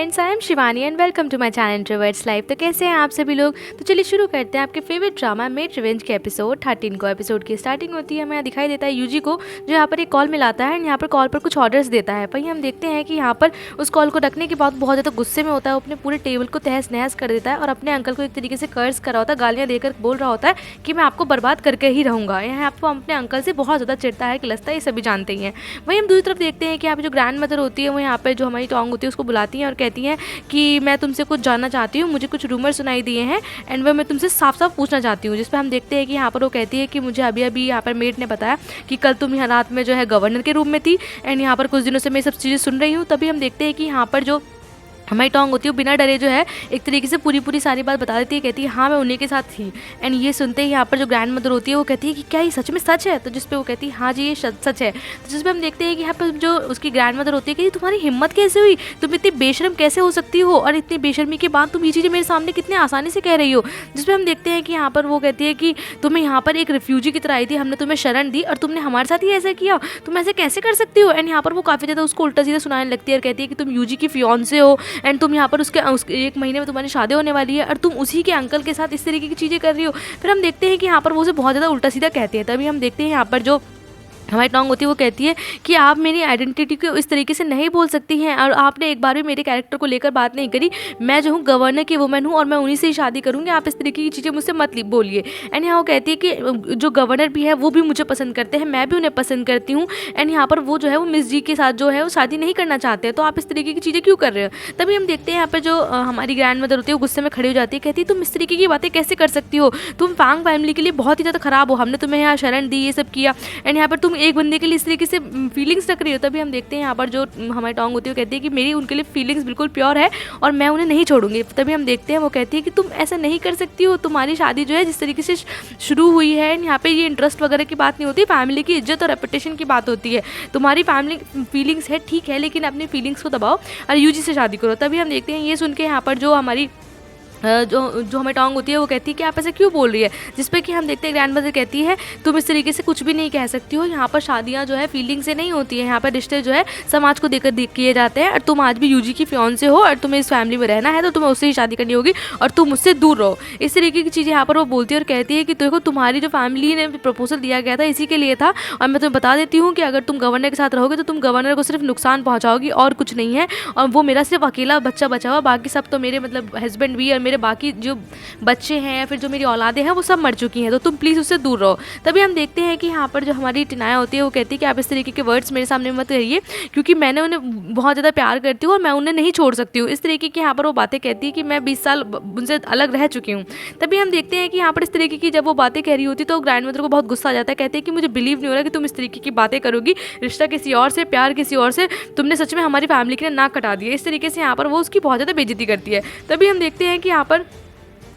Friends, I am Shivani and welcome to my channel introverts life. तो कैसे हैं आप सभी लोग। तो चलिए शुरू करते हैं आपके फेवरेट ड्रामा मेड रिवेंज के एपिसोड 13 को। एपिसोड की स्टार्टिंग होती है, हमें दिखाई देता है यूजी को जो यहाँ पर एक कॉल मिलाता है एंड यहाँ पर कॉल पर कुछ ऑर्डर्स देता है। वहीं हम देखते हैं कि यहाँ पर उस कॉल को रखने के बाद बहुत ज़्यादा गुस्से में होता है, वो अपने पूरे टेबल को तहस नहस कर देता है और अपने अंकल को एक तरीके से कर्ज कर रहा होता है, गालियाँ देकर बोल रहा होता है कि मैं आपको बर्बाद करके ही रहूँगा। यहाँ पर अपने अंकल से बहुत ज़्यादा चिढ़ता है, किलसता है, ये सभी जानते ही हैं। वहीं हम दूसरी तरफ देखते हैं कि यहाँ पर जो ग्रैंड मदर होती है वो यहाँ पर जो हमारी टोंग होती है उसको बुलाती हैं और कहती हैं कि मैं तुमसे कुछ जानना चाहती हूँ, मुझे कुछ रूमर सुनाई दिए हैं एंड वह मैं तुमसे साफ साफ पूछना चाहती हूँ। जिस पर हम देखते हैं कि यहाँ पर वो कहती है कि मुझे अभी अभी यहाँ पर मेड ने बताया कि कल तुम यहाँ रात में जो है गवर्नर के रूम में थी एंड यहाँ पर कुछ दिनों से मैं सब चीज़ें सुन रही हूँ। तभी हम देखते हैं कि यहाँ पर जो हमारी टोंग होती है बिना डरे जो है एक तरीके से पूरी सारी बात बता देती है, कहती है हाँ मैं उन्हीं के साथ थी। एंड ये सुनते ही यहाँ पर जो ग्रैंड मदर होती है वो कहती है कि क्या ये सच में सच है। तो जिस पे वो कहती है हाँ जी ये सच है। तो जिस पे हम देखते हैं कि यहाँ पर जो उसकी ग्रैंड मदर होती है कि तुम्हारी हिम्मत कैसे हुई, तुम इतनी बेशर्म कैसे हो सकती हो और इतनी बेशर्मी के बाद तुम ये चीज़ें मेरे सामने कितने आसानी से कह रही हो। जिस पे हम देखते हैं कि यहाँ पर वो कहती है कि तुम्हें यहाँ पर एक रिफ्यूजी की तरह आई थी, हमने तुम्हें शरण दी और तुमने हमारे साथ ही ऐसा किया, तुम ऐसे कैसे कर सकती हो। एंड यहाँ पर वो काफ़ी ज़्यादा उसको उल्टा सीधा सुनाने लगती है और कहती है कि तुम यूजी की फियांसे हो एंड तुम यहाँ पर उसके एक महीने में तुम्हारी शादी होने वाली है और तुम उसी के अंकल के साथ इस तरीके की चीज़ें कर रही हो। फिर हम देखते हैं कि यहाँ पर वो उसे बहुत ज़्यादा उल्टा सीधा कहती है। तभी हम देखते हैं यहाँ पर जो हमारी टोंग होती है वो कहती है कि आप मेरी आइडेंटिटी को इस तरीके से नहीं बोल सकती हैं और आपने एक बार भी मेरे कैरेक्टर को लेकर बात नहीं करी। मैं जो हूँ गवर्नर की वुमेन हूँ और मैं उन्हीं से ही शादी करूँगी, आप इस तरीके की चीज़ें मुझसे मत बोलिए। एंड यहाँ वो कहती है कि जो गवर्नर भी है वो भी मुझे पसंद करते हैं, मैं भी उन्हें पसंद करती हूँ एंड यहाँ पर वो जो है वो मिस जी के साथ जो है वो शादी नहीं करना चाहते हैं, तो आप इस तरीके की चीज़ें क्यों कर रहे हो। तभी हम देखते हैं यहाँ पर जो हमारी ग्रैंड मदर होती है वो गुस्से में खड़ी हो जाती है, कहती है तुम इस तरीके की बातें कैसे कर सकती हो, तुम फांग फैमिली के लिए बहुत ही ज़्यादा ख़राब हो, हमने तुम्हें यहाँ शरण दी, ये सब किया एंड यहाँ पर तुम एक बंदे के लिए इस से फीलिंग्स रख रही हो। तभी हम देखते हैं यहाँ पर जो हमारी टोंग होती है वो कहती है कि मेरी उनके लिए फीलिंग्स बिल्कुल प्योर है और मैं उन्हें नहीं छोड़ूंगी। तभी हम देखते हैं वो कहती है कि तुम ऐसा नहीं कर सकती हो, तुम्हारी शादी जो है जिस तरीके से शुरू हुई है यहाँ पे ये इंटरेस्ट वगैरह की बात नहीं होती, फैमिली की इज्जत और रेपुटेशन की बात होती है। तुम्हारी फैमिली फीलिंग्स है ठीक है, लेकिन अपनी फीलिंग्स को दबाओ और यूजी से शादी करो। तभी हम देखते हैं ये सुन के यहाँ पर जो हमारी जो हमें टोंग होती है वो कहती है कि आप ऐसे क्यों बोल रही है। जिस पे कि हम देखते हैं ग्रैंड मदर कहती है तुम इस तरीके से कुछ भी नहीं कह सकती हो, यहाँ पर शादियाँ जो है फीलिंग से नहीं होती है, यहाँ पर रिश्ते जो है समाज को देकर किए जाते हैं और तुम आज भी यूजी की फियांसे हो और तुम्हें इस फैमिली में रहना है तो तुम्हें उससे ही शादी करनी होगी और तुम उससे दूर रहो। इस तरीके की चीज़ें यहाँ पर वो बोलती है और कहती है कि देखो तुम्हारी जो फैमिली ने प्रपोजल दिया गया था इसी के लिए था और मैं तुम्हें बता देती हूँ कि अगर तुम गवर्नर के साथ रहोगे तो तुम गवर्नर को सिर्फ नुकसान पहुँचाओगी और कुछ नहीं है, और वो मेरा सिर्फ अकेला बच्चा बचा हुआ, बाकी सब तो मेरे मतलब हस्बैंड भी और मेरे बाकी जो बच्चे हैं या फिर जो मेरी औलादे हैं वो सब मर चुकी हैं, तो तुम प्लीज़ उससे दूर रहो। तभी हम देखते हैं कि यहाँ पर जो हमारी टिनाया होती है वो कहती है कि आप इस तरीके के वर्ड्स मेरे सामने मत करिए क्योंकि मैंने उन्हें बहुत ज़्यादा प्यार करती हूँ और मैं उन्हें नहीं छोड़ सकती हूँ। इस तरीके की यहाँ पर वो बातें कहती है कि मैं 20 साल उनसे अलग रह चुकी हूँ। तभी हम देखते हैं कि यहाँ पर इस तरीके की जब वो बातें कह रही होती तो ग्रैंड मदर को बहुत गुस्सा आ जाता है, कहते हैं कि मुझे बिलीव नहीं हो रहा कि तुम इस तरीके की बातें करोगी, रिश्ता किसी और से, प्यार किसी और से, तुमने सच में हमारी फैमिली के लिए नाक कटा दिया। इस तरीके से यहाँ पर वो उसकी बहुत ज़्यादा बेइज्जती करती है। तभी हम देखते हैं कि यहाँ पर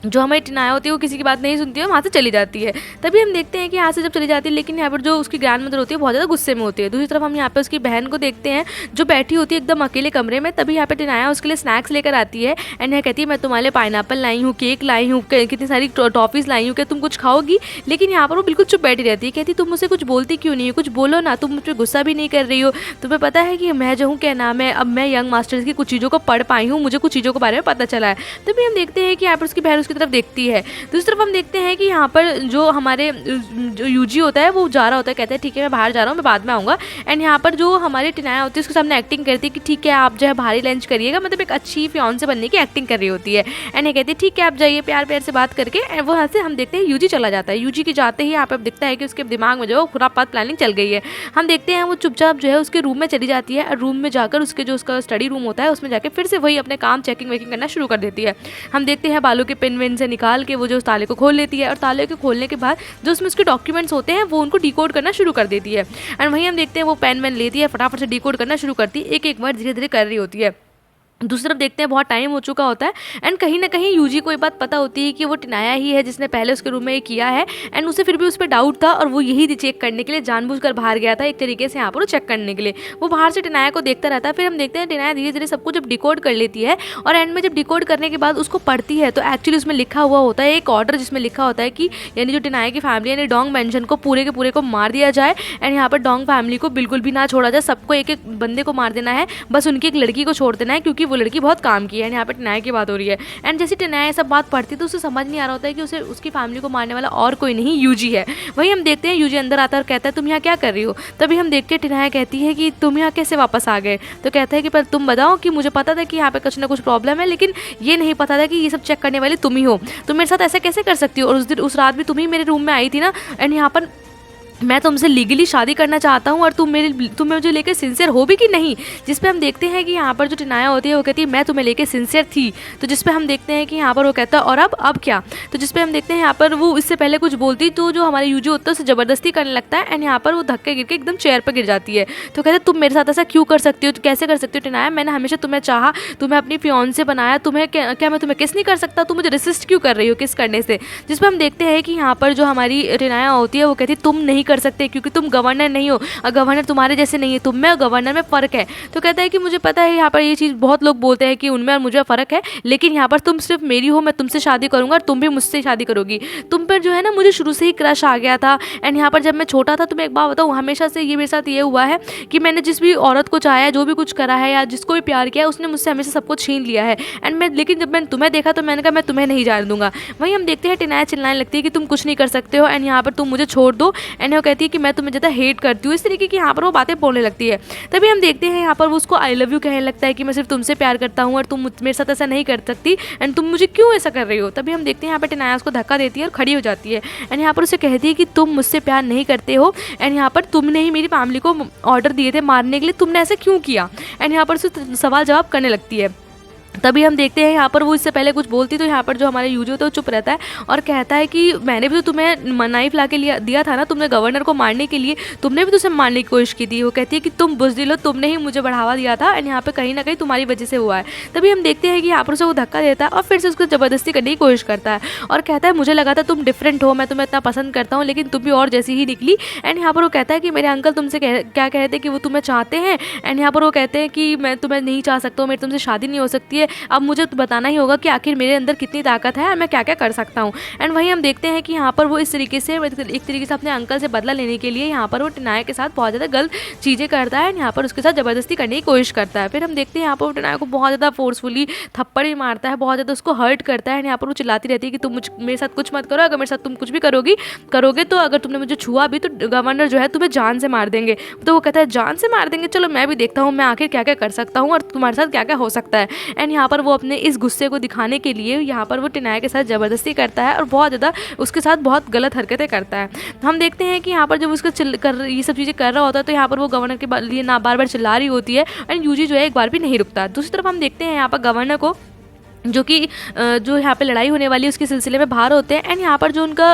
जो हमारी टिनाया होती है वो किसी की बात नहीं सुनती है, वहाँ से चली जाती है। तभी हम देखते हैं कि यहाँ से जब चली जाती है, लेकिन यहाँ पर जो उसकी ग्रैंड मदर होती है बहुत ज़्यादा गुस्से में होती है। दूसरी तरफ हम यहाँ पे उसकी बहन को देखते हैं जो बैठी होती है एकदम अकेले कमरे में। तभी यहाँ पे टिनाया उसके लिए स्नैक्स लेकर आती है एंड यह कहती है मैं तुम्हारे लिए पाइनएप्पल लाई हूँ, केक लाई हूँ, कितनी सारी टॉफ़ीज़ लाई हूँ, क्या तुम कुछ खाओगी। लेकिन यहाँ पर वो बिल्कुल चुप बैठी रहती है, कहती तुम मुझसे कुछ बोलती क्यों नहीं हो, कुछ बोलो ना, तुम मुझ पर गुस्सा भी नहीं कर रही हो, तुम्हें पता है कि मैं जो हूँ क्या नाम है, अब मैं यंग मास्टर्स की कुछ चीज़ों को पढ़ पाई हूँ, मुझे कुछ चीज़ों के बारे में पता चला है। तभी हम देखते हैं कि यहाँ पर उसकी बहन उसकी तरफ देखती है। दूसरी तरफ हम देखते हैं कि यहाँ पर जो हमारे जो यूजी होता है वो जा रहा होता है, कहता है ठीक है मैं बाहर जा रहा हूँ, मैं बाद में आऊँगा। एंड यहाँ पर जो हमारी टिनाया होती है उसके सामने एक्टिंग करती है कि ठीक है आप जो है भारी लंच करिएगा, मतलब एक अच्छी फियांसे बनने की एक्टिंग कर रही होती है। एंड ये कहती है ठीक है आप जाइए, प्यार प्यार से बात करके। एंड वो यहाँ से हम देखते हैं यूजी चला जाता है। यूजी के जाते ही यहाँ पर दिखता है कि उसके दिमाग में जो खुरापात प्लानिंग चल गई है। हम देखते हैं वो चुपचाप जो है उसके रूम में चली जाती है और रूम में जाकर उसके जो उसका स्टडी रूम होता है उसमें जाकर फिर से वही अपने काम चेकिंग वेकिंग करना शुरू कर देती है। हम देखते हैं बालों के पिन विन से निकाल के वो जो उस ताले को खोल लेती है और ताले के खोलने के बाद जो उसमें उसके डॉक्यूमेंट्स होते हैं वो उनको डिकोड करना शुरू कर देती है। एंड वहीं हम देखते हैं वो पेन वैन लेती है, फटाफट से डिकोड करना शुरू करती है, एक एक वर्ड धीरे धीरे कर रही होती है। दूसरी तरफ देखते हैं बहुत टाइम हो चुका होता है एंड कहीं ना कहीं यूजी को ये बात पता होती है कि वो टिनाया ही है जिसने पहले उसके रूम में ये किया है एंड उसे फिर भी उस पर डाउट था और वो यही चेक करने के लिए जानबूझकर बाहर गया था, एक तरीके से यहाँ पर वो चेक करने के लिए वो बाहर से टिनाया को देखता रहता है। फिर हम देखते हैं टिनाया धीरे धीरे सब कुछ जब डिकोड कर लेती है और एंड में जब डिकोड करने के बाद उसको पढ़ती है तो एक्चुअली उसमें लिखा हुआ होता है एक ऑर्डर जिसमें लिखा होता है कि यानी जो टिनाया की फैमिली यानी डोंग मेंशन को पूरे के पूरे को मार दिया जाए एंड यहाँ पर डोंग फैमिली को बिल्कुल भी ना छोड़ा जाए, सबको एक एक बंदे को मार देना है, बस उनकी एक लड़की को छोड़ देना है क्योंकि वो लड़की बहुत काम की है। यहाँ पे टेनाया की बात हो रही है। एंड जैसे टेनाया ये सब बात पढ़ती तो उसे समझ नहीं आ रहा होता है कि उसे उसकी फैमिली को मारने वाला और कोई नहीं यूजी है। वही हम देखते हैं यूजी अंदर आता है और कहता है तुम यहाँ क्या कर रही हो। तभी हम देखते हैं टेनाया कहती है कि तुम यहाँ कैसे वापस आ गए। तो कहता है कि पर तुम बताओ कि मुझे पता था कि यहाँ पे कुछ ना कुछ प्रॉब्लम है, लेकिन ये नहीं पता था कि ये सब चेक करने वाली तुम ही हो। तुम मेरे साथ ऐसा कैसे कर सकती हो। और उस रात भी तुम ही मेरे रूम में आई थी ना। एंड यहाँ पर मैं तुमसे लीगली शादी करना चाहता हूँ और तुम मुझे लेकर सिंसियर हो भी कि नहीं। जिस पे हम देखते हैं कि यहाँ पर जो टेनाया होती है वो कहती है मैं तुम्हें लेकर सिंसियर थी। तो जिस पे हम देखते हैं कि यहाँ पर वो कहता है और अब क्या। तो जिस पे हम देखते हैं यहाँ पर वो इससे पहले कुछ बोलती तो जो हमारे यूजी होता है उसे ज़बरदस्ती करने लगता है। एंड यहाँ पर वो धक्के गिर के एकदम चेयर पर गिर जाती है। तो कहते तुम मेरे साथ ऐसा क्यों कर सकती हो, कैसे कर सकती हो टेनाया, मैंने हमेशा तुम्हें चाहा, तुम्हें अपनी फियांसे बनाया, तुम्हें क्या मैं तुम्हें किस नहीं कर सकता, तुम मुझे रेसिस्ट क्यों कर रही हो किस करने से। जिस पर हम देखते हैं कि यहाँ पर जो हमारी टेनाया होती है वो कहती है तुम नहीं कर सकते क्योंकि तुम गवर्नर नहीं हो और गवर्नर तुम्हारे जैसे नहीं है, तुम में और गवर्नर में फ़र्क है। तो कहता है कि मुझे पता है यहाँ पर ये चीज़ बहुत लोग बोलते हैं कि उनमें और मुझे फ़र्क है, लेकिन यहाँ पर तुम सिर्फ मेरी हो, मैं तुमसे शादी करूँगा और तुम भी मुझसे शादी करोगी। तुम पर जो है ना मुझे शुरू से ही क्रश आ गया था। एंड यहाँ पर जब मैं छोटा था, तुम्हें एक बात बताऊँ, हमेशा से ये मेरे साथ ये हुआ है कि मैंने जिस भी औरत को चाहा है, जो भी कुछ करा है या जिसको भी प्यार किया है, उसने मुझसे हमेशा सब कुछ छीन लिया है। लेकिन जब मैंने तुम्हें देखा तो मैंने कहा मैं तुम्हें नहीं जाने दूंगा। वहीं हम देखते हैं टेनाया चिल्लाने लगती है कि तुम कुछ नहीं कर सकते हो एंड यहाँ पर तुम मुझे छोड़ दो। एंड वो कहती है कि मैं तुम्हें ज़्यादा हेट करती हूँ। इस तरीके की यहाँ पर वो बातें बोलने लगती है। तभी हम देखते हैं यहाँ पर वो उसको आई लव यू कहने लगता है कि मैं सिर्फ तुमसे प्यार करता हूँ और तुम मेरे साथ ऐसा नहीं कर सकती एंड तुम मुझे क्यों ऐसा कर रही हो। तभी हम देखते हैं यहाँ पर टेनाया उसको धक्का देती है और खड़ी हो जाती है। एंड यहाँ पर उसे कहती है कि तुम मुझसे प्यार नहीं करते हो एंड यहाँ पर तुमने ही मेरी फैमिली को ऑर्डर दिए थे मारने के लिए, तुमने ऐसा क्यों किया। एंड यहाँ पर उसे सवाल जवाब करने लगती है। तभी हम देखते हैं यहाँ पर वो इससे पहले कुछ बोलती तो यहाँ पर जो हमारा यूजी होता है वो चुप रहता है और कहता है कि मैंने भी तो तुम्हें नाइफ ला के दिया था ना, तुमने गवर्नर को मारने के लिए, तुमने भी तो उसे मारने की कोशिश की थी। वो कहती है कि तुम बुज़दिल हो, तुमने ही मुझे बढ़ावा दिया था एंड यहाँ पे कहीं ना कहीं तुम्हारी वजह से हुआ है। तभी हम देखते हैं कि यहाँ पर उसे वो धक्का देता है और फिर से उसको ज़बरदस्ती करने की कोशिश करता है और कहता है मुझे लगा था तुम डिफरेंट हो, मैं तुम्हें इतना पसंद करता हूँ, लेकिन तुम भी और जैसी ही निकली। एंड यहाँ पर वो कहता है कि मेरे अंकल तुमसे क्या कहते हैं कि वो तुम्हें चाहते हैं एंड यहाँ पर वो कहते हैं कि मैं तुम्हें नहीं चाह सकता हूँ, मेरी तुमसे शादी नहीं हो सकती है, अब मुझे बताना ही होगा कि आखिर मेरे अंदर कितनी ताकत है और मैं क्या क्या कर सकता हूँ। एंड वहीं हम देखते हैं कि यहाँ पर वो इस तरीके से एक तरीके से अपने अंकल से बदला लेने के लिए यहाँ पर वो टेनाया के साथ बहुत ज़्यादा गलत चीज़ें करता है एंड यहाँ पर उसके साथ ज़बरदस्ती करने की कोशिश करता है। फिर हम देखते हैं यहाँ पर वो टेनाया को बहुत ज़्यादा फोर्सफुली थप्पड़ भी मारता है, बहुत ज़्यादा उसको हर्ट करता है एंड यहाँ पर वो चिल्लाती रहती है कि तुम मेरे साथ कुछ मत करो, अगर मेरे साथ तुम कुछ भी करोगे तो अगर तुमने मुझे छुआ भी तो गवर्नर जो है तुम्हें जान से मार देंगे। तो वो कहता है जान से मार देंगे, चलो मैं भी देखता हूँ मैं आखिर क्या क्या कर सकता हूँ और तुम्हारे साथ क्या क्या हो सकता है। एंड यहाँ पर वो अपने इस गुस्से को दिखाने के लिए यहाँ पर वो टेनाया के साथ ज़बरदस्ती करता है और बहुत ज़्यादा उसके साथ बहुत गलत हरकतें करता है। हम देखते हैं कि यहाँ पर जब उसका ये सब चीज़ें कर रहा होता है तो यहाँ पर वो गवर्नर के लिए ना बार बार चिल्ला रही होती है एंड यूजी जो है एक बार भी नहीं रुकता। दूसरी तरफ हम देखते हैं यहाँ पर गवर्नर को जो यहाँ पे लड़ाई होने वाली है उसके सिलसिले में बाहर होते हैं एंड यहाँ पर जो उनका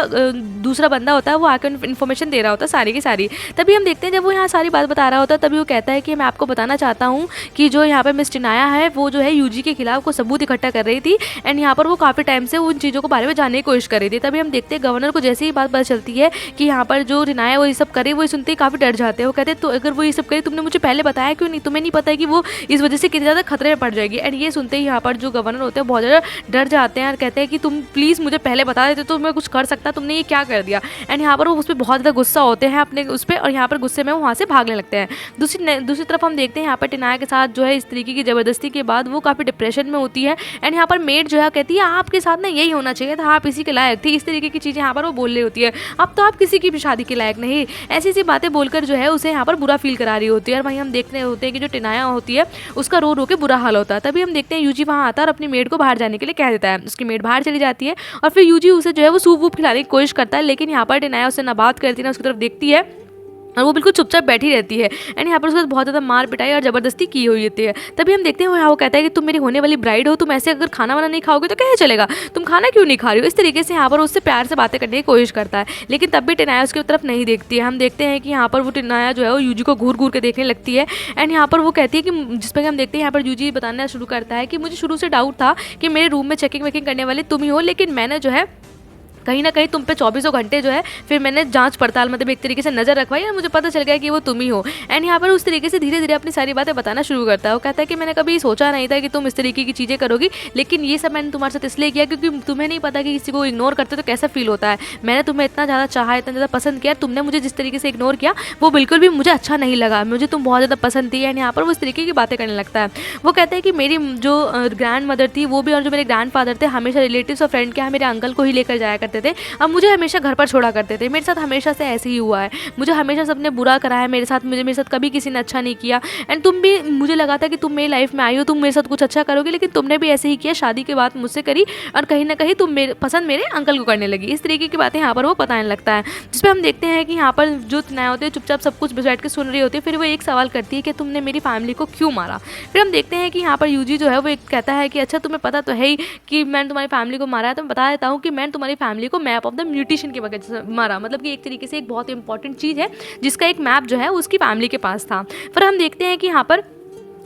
दूसरा बंदा होता है वो आकर इन्फॉर्मेशन दे रहा होता है सारी की सारी। तभी हम देखते हैं जब वो यहाँ सारी बात बता रहा होता है तभी वो कहता है कि मैं आपको बताना चाहता हूँ कि जो यहाँ पर मिस टेनाया है वो जो है यूजी के खिलाफ को सबूत इकट्ठा कर रही थी एंड यहाँ पर वो काफ़ी टाइम से उन चीज़ों के बारे में जानने की कोशिश कर रही थी। तभी हम देखते हैं गवर्नर को जैसे ही बात पता चलती है कि यहाँ पर जो टेनाया वो ये सब करे, वो सुनते ही काफ़ी डर जाते हैं। वो कहते हैं तो अगर वो ये सब करे तुमने मुझे पहले बताया क्यों नहीं, तुम्हें नहीं पता है कि वो इस वजह से कितनी ज़्यादा खतरे में पड़ जाएगी। एंड ये सुनते ही यहाँ पर जो गवर्नर होते हैं बहुत ज़्यादा डर जाते हैं और कहते हैं कि तुम प्लीज़ मुझे पहले बता देते तो मैं कुछ कर सकता, तुमने ये क्या कर दिया। एंड यहाँ पर वो उस पर बहुत ज़्यादा गुस्सा होते हैं अपने उस पर और यहाँ पर गुस्से में वो वहाँ से भागने लगते हैं। दूसरी तरफ हम देखते हैं यहाँ पर टेनाया के साथ जो है इस तरीके की ज़बरदस्ती के बाद वो काफ़ी डिप्रेशन में होती है एंड यहाँ पर मेड जो है कहती है आपके साथ ना यही होना चाहिए था, आप इसी के लायक थी। इस तरीके की चीज़ें यहाँ पर वो बोल रही होती है, अब तो आप किसी की भी शादी के लायक नहीं, ऐसी ऐसी बातें बोलकर जो है उसे यहाँ पर बुरा फील करा रही होती है। और वहीं हम देख रहे होते हैं कि जो टेनाया होती है उसका रो रो के बुरा हाल होता है। तभी हम देखते हैं यूजी वहाँ आता है और अपनी मेड को बाहर जाने के लिए कह देता है। उसकी मेड बाहर चली जाती है और फिर यूजी उसे जो है वो सूप वूप खिलाने की कोशिश करता है, लेकिन यहाँ पर टेनाया उसे ना बात करती ना उसकी तरफ देखती है और वो बिल्कुल चुपचाप बैठी रहती है एंड यहाँ पर उसके साथ बहुत ज़्यादा मार पिटाई और ज़बरदस्ती की हुई होती है। तभी हम देखते हैं यहाँ वो कहता है कि तुम मेरी होने वाली ब्राइड हो, तुम ऐसे अगर खाना वाना नहीं खाओगे तो कैसे चलेगा, तुम खाना क्यों नहीं खा रही हो। इस तरीके से यहाँ पर उससे प्यार से बातें करने की कोशिश करता है, लेकिन तब भी टेनाया उसकी तरफ नहीं देखती है। हम देखते हैं कि यहाँ पर वो टेनाया जो है वो यूजी को घूर घूर के देखने लगती है एंड यहाँ पर वो कहती है कि जिस पर हम देखते हैं यहाँ पर यूजी बताना शुरू करता है कि मुझे शुरू से डाउट था कि मेरे रूम में चेकिंग वेकिंग करने वाले तुम ही हो, लेकिन मैंने जो है कहीं ना कहीं तुम पे 24 घंटे जो है फिर मैंने जांच पड़ताल मतलब एक तरीके से नज़र रखवाई और मुझे पता चल गया कि वो तुम ही हो। एंड यहाँ पर उस तरीके से धीरे धीरे अपनी सारी बातें बताना शुरू करता है। वो कहता है कि मैंने कभी सोचा नहीं था कि तुम इस तरीके की चीज़ें करोगी, लेकिन ये सब मैंने तुम्हारे साथ इसलिए किया क्योंकि तुम्हें नहीं पता कि किसी को इग्नोर करते तो कैसा फील होता है। मैंने तुम्हें इतना ज़्यादा चाहा, इतना ज़्यादा पसंद किया, तुमने मुझे जिस तरीके से इग्नोर किया वो बिल्कुल भी मुझे अच्छा नहीं लगा, मुझे तुम बहुत ज़्यादा पसंद थी। एंड यहाँ पर वो इस तरीके की बातें करने लगता है। वो कहता है कि मेरी जो ग्रैंड मदर थी वो भी और जो मेरे ग्रैंड फादर थे हमेशा रिलेटिव्स और फ्रेंड के यहाँ मेरे अंकल को ही लेकर जाया करते थे, अब मुझे हमेशा घर पर छोड़ा करते थे। मेरे साथ हमेशा से ऐसे ही हुआ है, मुझे हमेशा सबने बुरा करा है मेरे साथ, मेरे साथ कभी किसी ने अच्छा नहीं किया। एंड तुम भी, मुझे लगा था कि तुम मेरी लाइफ में आई हो, तुम मेरे साथ कुछ अच्छा करोगे, लेकिन तुमने भी ऐसे ही किया, शादी के बाद मुझसे करी और कहीं ना कहीं तुम पसंद मेरे अंकल को करने लगी। इस तरीके की बातें यहाँ पर वो बताने लगता है, जिसपे हम देखते हैं कि यहाँ पर जो तनाव होते हैं चुपचाप सब कुछ बैठ के सुन रही होती है। फिर वो एक सवाल करती है कि तुमने मेरी फैमिली को क्यों मारा। फिर हम देखते हैं कि यहाँ पर यूजी जो है वो कहता है कि अच्छा तुम्हें पता तो है ही कि मैंने तुम्हारी फैमिली को मारा है, तो मैं बता देता हूँ कि मैंने तुम्हारी फैमिली को मैप ऑफ द म्यूटेशन की वजह से मारा, मतलब कि एक तरीके से एक बहुत इंपॉर्टेंट चीज़ है जिसका एक मैप जो है उसकी फैमिली के पास था। फिर हम देखते हैं कि यहाँ पर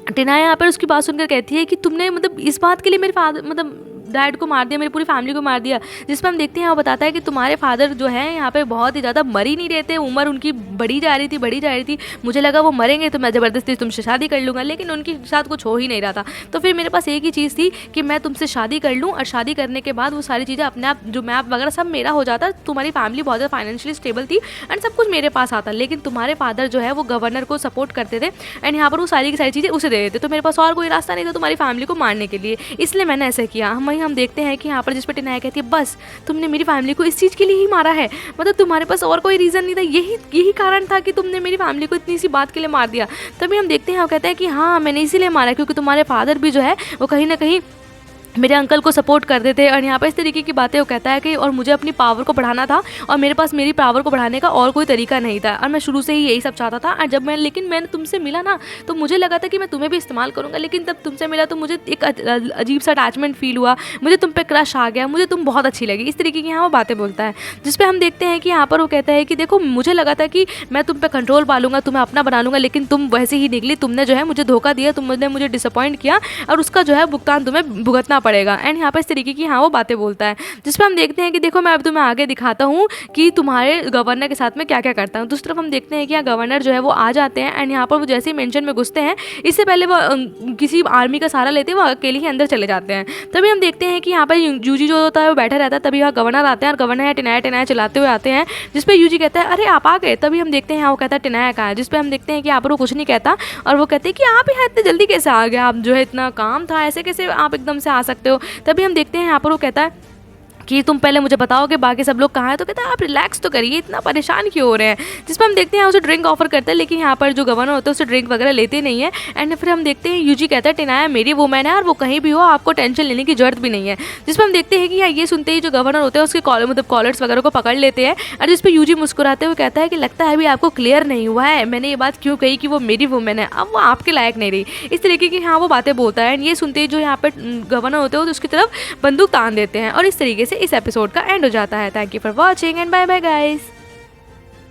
टीना यहाँ पर उसकी बात सुनकर कहती है कि तुमने मतलब इस बात के लिए मेरे फादर मतलब डैड को मार दिया, मेरी पूरी फैमिली को मार दिया। जिस पर हम देखते हैं वो बताता है कि तुम्हारे फादर जो है यहाँ पे बहुत ही ज़्यादा मर ही नहीं रहते, उम्र उनकी बढ़ी जा रही थी। मुझे लगा वो मरेंगे तो मैं ज़बरदस्ती तुमसे शादी कर लूँगा, लेकिन उनके साथ कुछ हो ही नहीं रहा था। तो फिर मेरे पास एक ही चीज़ थी कि मैं तुमसे शादी कर लूँ और शादी करने के बाद वो सारी चीज़ें अपने आप जो मैप वगैरह सब मेरा हो जाता। तुम्हारी फैमिली बहुत ज़्यादा फाइनेंशियली स्टेबल थी एंड सब कुछ मेरे पास आता, लेकिन तुम्हारे फादर जो है वो गवर्नर को सपोर्ट करते थे एंड यहाँ पर वो सारी की सारी चीज़ें उसे दे देते, तो मेरे पास और कोई रास्ता नहीं था तुम्हारी फैमिली को मारने के लिए, इसलिए मैंने ऐसे किया। हम देखते हैं कि यहाँ पर जिस पर टीना कहती है बस तुमने मेरी फैमिली को इस चीज़ के लिए ही मारा है, मतलब तुम्हारे पास और कोई रीज़न नहीं था, यही कारण था कि तुमने मेरी फैमिली को इतनी सी बात के लिए मार दिया। तभी हम देखते हैं वो कहते हैं कि हाँ मैंने इसीलिए मारा क्योंकि तुम्हारे फादर भी जो है वो कहीं ना कहीं मेरे अंकल को सपोर्ट करते थे। और यहाँ पर इस तरीके की बातें वो कहता है कि और मुझे अपनी पावर को बढ़ाना था और मेरे पास मेरी पावर को बढ़ाने का और कोई तरीका नहीं था और मैं शुरू से ही यही सब चाहता था। और जब लेकिन मैंने तुमसे मिला ना तो मुझे लगा था कि मैं तुम्हें भी इस्तेमाल करूँगा, लेकिन तब तुमसे मिला तो मुझे एक अजीब सा अटैचमेंट फील हुआ, मुझे तुम पे क्रश आ गया, मुझे तुम बहुत अच्छी लगी। इस तरीके की यहाँ वो बातें बोलता है, जिस पर हम देखते हैं कि यहाँ पर वो कहता है कि देखो मुझे लगा था कि मैं तुम पे कंट्रोल पालूंगा, तुम्हें अपना बना लूँगा, लेकिन तुम वैसे ही निकली, तुमने जो है मुझे धोखा दिया, तुमने मुझे डिसअपॉइंट किया और उसका जो है भुगतान तुम्हें भुगतना पड़ेगा। एंड यहाँ पर इस तरीके की हाँ वो बातें बोलता है, जिस पर हम देखते हैं कि देखो मैं अब तुम्हें आगे दिखाता हूँ कि तुम्हारे गवर्नर के साथ में क्या क्या करता हूँ। दूसरी तरफ हम देखते हैं कि यहाँ गवर्नर जो है वो आ जाते हैं एंड यहाँ पर वो जैसे ही मेंशन में घुसते हैं इससे पहले वो किसी आर्मी का सहारा लेते हैं, वो अकेले ही अंदर चले जाते हैं। तभी हम देखते हैं कि यहाँ पर यूजी जो होता है वो बैठा रहता है, तभी यहाँ गवर्नर आते हैं और गवर्नर यहाँ टिनाया चलाते हुए आते हैं, जिसपे यूजी कहता है अरे आप आ गए। तभी हम देखते हैं यहाँ वो कहता है टिनाया कहाँ है, जिसपे हम देखते हैं कि यहाँ पर वो कुछ नहीं कहता और वो कहते हैं कि आप यहाँ इतने जल्दी कैसे आ गए, आप जो है इतना काम था ऐसे कैसे आप एकदम से आ सकते हो। तभी हम देखते हैं यहाँ पर वो कहता है कि तुम पहले मुझे बताओ कि बाकी सब लोग कहाँ हैं। तो कहता है आप रिलैक्स तो करिए, इतना परेशान क्यों हो रहे हैं। जिस पर हम देखते हैं उसे ड्रिंक ऑफर करते हैं, लेकिन यहाँ पर जो गवर्नर होता है उसे ड्रिंक वगैरह लेते नहीं है। एंड फिर हम देखते हैं यूजी कहता है टिनाया मेरी वुमेन है और वो कहीं भी हो आपको टेंशन लेने की जरूरत भी नहीं है। जिस पर हम देखते हैं कि यहाँ ये सुनते ही जो गवर्नर होते हैं उसके कॉलर्स वगैरह को पकड़ लेते हैं और जिस पर यूजी मुस्कुराते हुए कहता है कि लगता है अभी आपको क्लियर नहीं हुआ है मैंने ये बात क्यों कही कि वो मेरी वुमेन है, अब वो आपके लायक नहीं रही। इस तरीके की यहाँ वो बातें बोलता है एंड ये सुनते ही जो यहाँ पर गवर्नर होते हैं तो उसकी तरफ बंदूक तान देते हैं और इस तरीके से इस एपिसोड का एंड हो जाता है। Thank you for watching and bye bye guys.